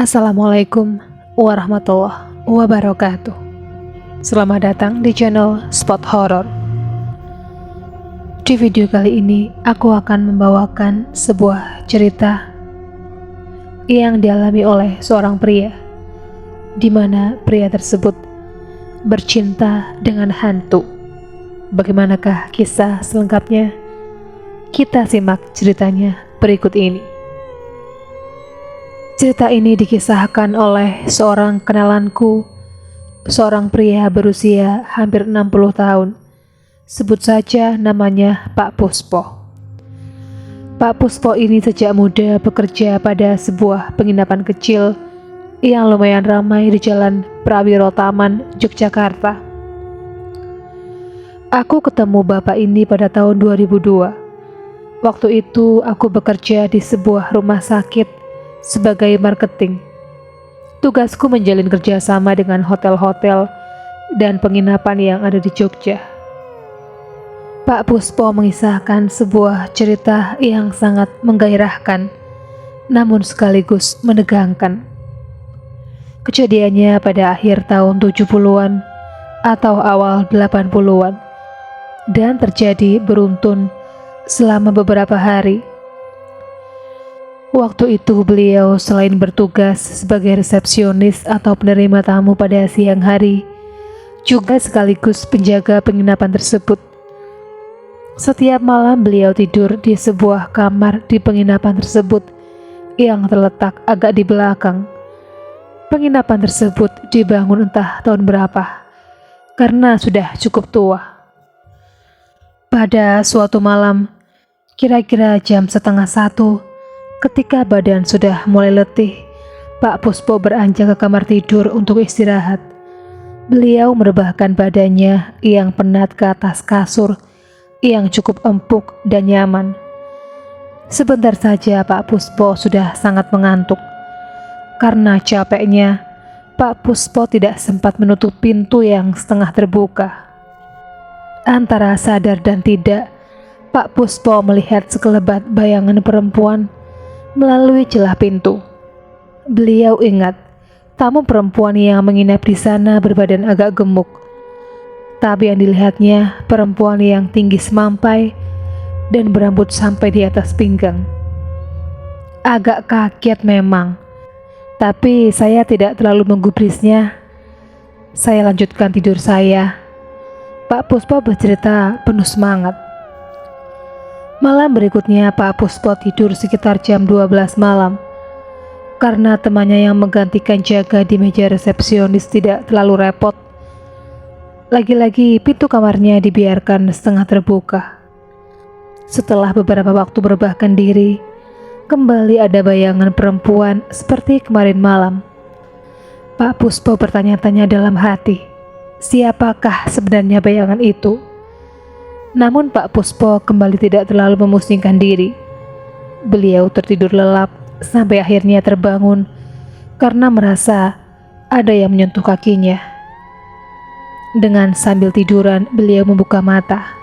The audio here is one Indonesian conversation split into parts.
Assalamualaikum warahmatullahi wabarakatuh. Selamat datang di channel Spot Horror. Di video kali ini aku akan membawakan sebuah cerita yang dialami oleh seorang pria, di mana pria tersebut bercinta dengan hantu. Bagaimanakah kisah selengkapnya? Kita simak ceritanya berikut ini. Cerita ini dikisahkan oleh seorang kenalanku, seorang pria berusia hampir 60 tahun. Sebut saja namanya Pak Puspo. Pak Puspo ini sejak muda bekerja pada sebuah penginapan kecil yang lumayan ramai di Jalan Prawiro Taman, Yogyakarta. Aku ketemu bapak ini pada tahun 2002. Waktu itu aku bekerja di sebuah rumah sakit sebagai marketing. Tugasku menjalin kerjasama dengan hotel-hotel dan penginapan yang ada di Jogja. Pak Puspo mengisahkan sebuah cerita yang sangat menggairahkan, namun sekaligus menegangkan. Kejadiannya pada akhir tahun 70-an atau awal 80-an dan terjadi beruntun selama beberapa hari. Waktu itu beliau selain bertugas sebagai resepsionis atau penerima tamu pada siang hari, juga sekaligus penjaga penginapan tersebut. Setiap malam beliau tidur di sebuah kamar di penginapan tersebut yang terletak agak di belakang. Penginapan tersebut dibangun entah tahun berapa, karena sudah cukup tua. Pada suatu malam, kira-kira jam 12:30, ketika badan sudah mulai letih, Pak Puspo beranjak ke kamar tidur untuk istirahat. Beliau merebahkan badannya yang penat ke atas kasur yang cukup empuk dan nyaman. Sebentar saja Pak Puspo sudah sangat mengantuk. Karena capeknya, Pak Puspo tidak sempat menutup pintu yang setengah terbuka. Antara sadar dan tidak, Pak Puspo melihat sekelebat bayangan perempuan melalui celah pintu. Beliau ingat, tamu perempuan yang menginap di sana berbadan agak gemuk. Tapi yang dilihatnya perempuan yang tinggi semampai dan berambut sampai di atas pinggang. Agak kaget memang, tapi saya tidak terlalu menggubrisnya. Saya lanjutkan tidur saya. Pak Puspo bercerita penuh semangat. Malam berikutnya Pak Puspo tidur sekitar jam 12 malam. Karena temannya yang menggantikan jaga di meja resepsionis tidak terlalu repot, lagi-lagi pintu kamarnya dibiarkan setengah terbuka. Setelah beberapa waktu merebahkan diri, kembali ada bayangan perempuan seperti kemarin malam. Pak Puspo bertanya-tanya dalam hati, siapakah sebenarnya bayangan itu? Namun Pak Puspo kembali tidak terlalu memusingkan diri. Beliau tertidur lelap sampai akhirnya terbangun karena merasa ada yang menyentuh kakinya. Dengan sambil tiduran beliau membuka mata,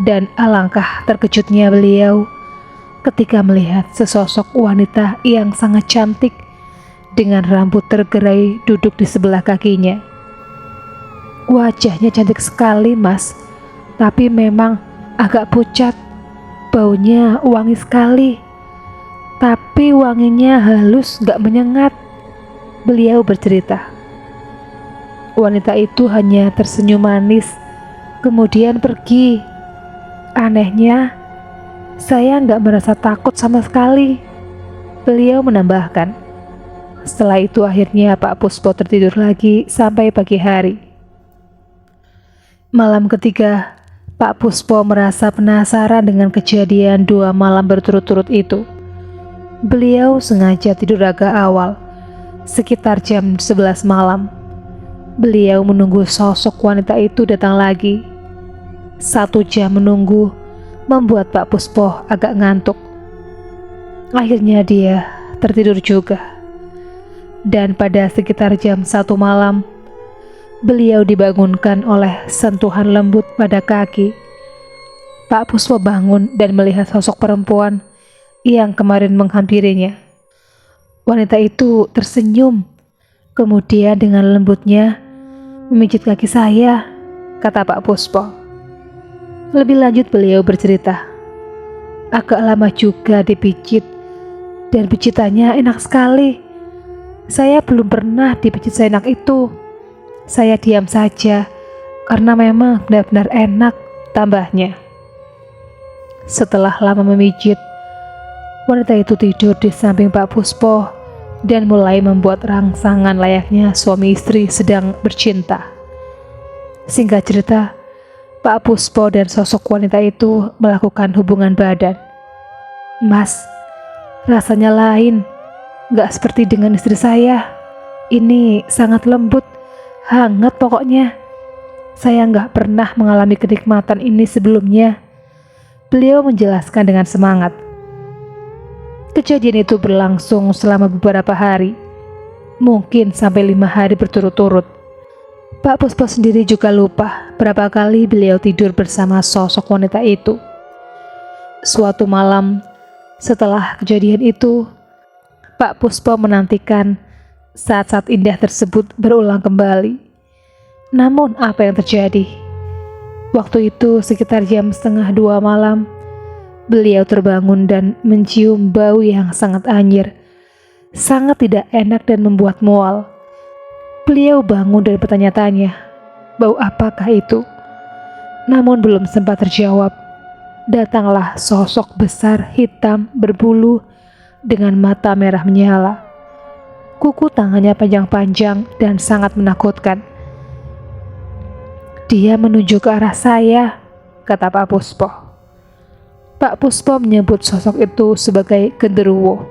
dan alangkah terkejutnya beliau ketika melihat sesosok wanita yang sangat cantik dengan rambut tergerai duduk di sebelah kakinya. Wajahnya cantik sekali, Mas, tapi memang agak pucat. Baunya wangi sekali, tapi wanginya halus, gak menyengat. Beliau bercerita. Wanita itu hanya tersenyum manis, kemudian pergi. Anehnya, saya gak merasa takut sama sekali. Beliau menambahkan. Setelah itu akhirnya Pak Puspo tertidur lagi sampai pagi hari. Malam ketiga, Pak Puspo merasa penasaran dengan kejadian 2 malam berturut-turut itu. Beliau sengaja tidur agak awal, sekitar jam 11 malam. Beliau menunggu sosok wanita itu datang lagi. 1 jam menunggu membuat Pak Puspo agak ngantuk. Akhirnya dia tertidur juga. Dan pada sekitar jam 1 malam, beliau dibangunkan oleh sentuhan lembut pada kaki. Pak Puspo bangun dan melihat sosok perempuan yang kemarin menghampirinya. Wanita itu tersenyum, kemudian dengan lembutnya memijit kaki saya, kata Pak Puspo. Lebih lanjut beliau bercerita, agak lama juga dipijit, dan pijitannya enak sekali. Saya belum pernah dipijit seenak itu. Saya diam saja, karena memang benar-benar enak, tambahnya. Setelah lama memijit, wanita itu tidur di samping Pak Puspo dan mulai membuat rangsangan layaknya suami istri sedang bercinta. Singkat cerita, Pak Puspo dan sosok wanita itu melakukan hubungan badan. Mas, rasanya lain, gak seperti dengan istri saya. Ini sangat lembut, hangat pokoknya. Saya gak pernah mengalami kenikmatan ini sebelumnya. Beliau menjelaskan dengan semangat. Kejadian itu berlangsung selama beberapa hari, mungkin sampai 5 hari berturut-turut. Pak Puspo sendiri juga lupa berapa kali beliau tidur bersama sosok wanita itu. Suatu malam, setelah kejadian itu, Pak Puspo menantikan saat-saat indah tersebut berulang kembali. Namun apa yang terjadi? Waktu itu sekitar jam 1:30 malam, beliau terbangun dan mencium bau yang sangat anyir, sangat tidak enak dan membuat mual. Beliau bangun dan bertanya-tanya, bau apakah itu? Namun belum sempat terjawab, datanglah sosok besar hitam berbulu dengan mata merah menyala. Kuku tangannya panjang-panjang dan sangat menakutkan. Dia menuju ke arah saya, kata Pak Puspo. Pak Puspo menyebut sosok itu sebagai genderuwo.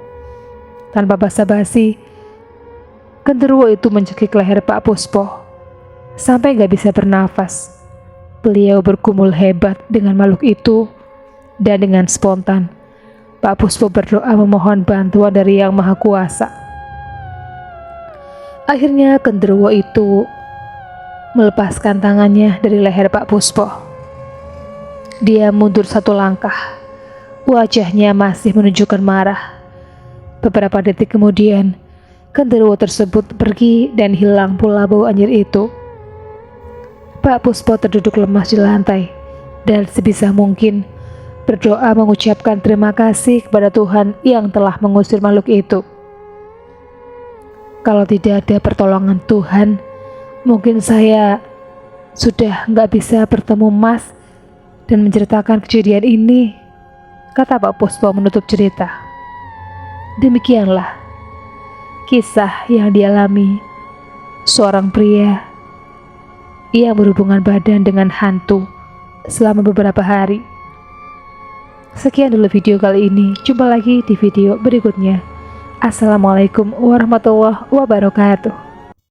Tanpa basa-basi, genderuwo itu mencekik leher Pak Puspo sampai gak bisa bernafas. Beliau bergumul hebat dengan makhluk itu, dan dengan spontan Pak Puspo berdoa memohon bantuan dari Yang Maha Kuasa. Akhirnya genderuwo itu melepaskan tangannya dari leher Pak Puspo. Dia mundur 1 langkah. Wajahnya masih menunjukkan marah. Beberapa detik kemudian, genderuwo tersebut pergi dan hilang pula bau anyir itu. Pak Puspo terduduk lemas di lantai dan sebisa mungkin berdoa mengucapkan terima kasih kepada Tuhan yang telah mengusir makhluk itu. Kalau tidak ada pertolongan Tuhan, mungkin saya sudah nggak bisa bertemu Mas dan menceritakan kejadian ini, kata Pak Puspo menutup cerita. Demikianlah kisah yang dialami seorang pria yang berhubungan badan dengan hantu selama beberapa hari. Sekian dulu video kali ini, jumpa lagi di video berikutnya. Assalamualaikum warahmatullahi wabarakatuh.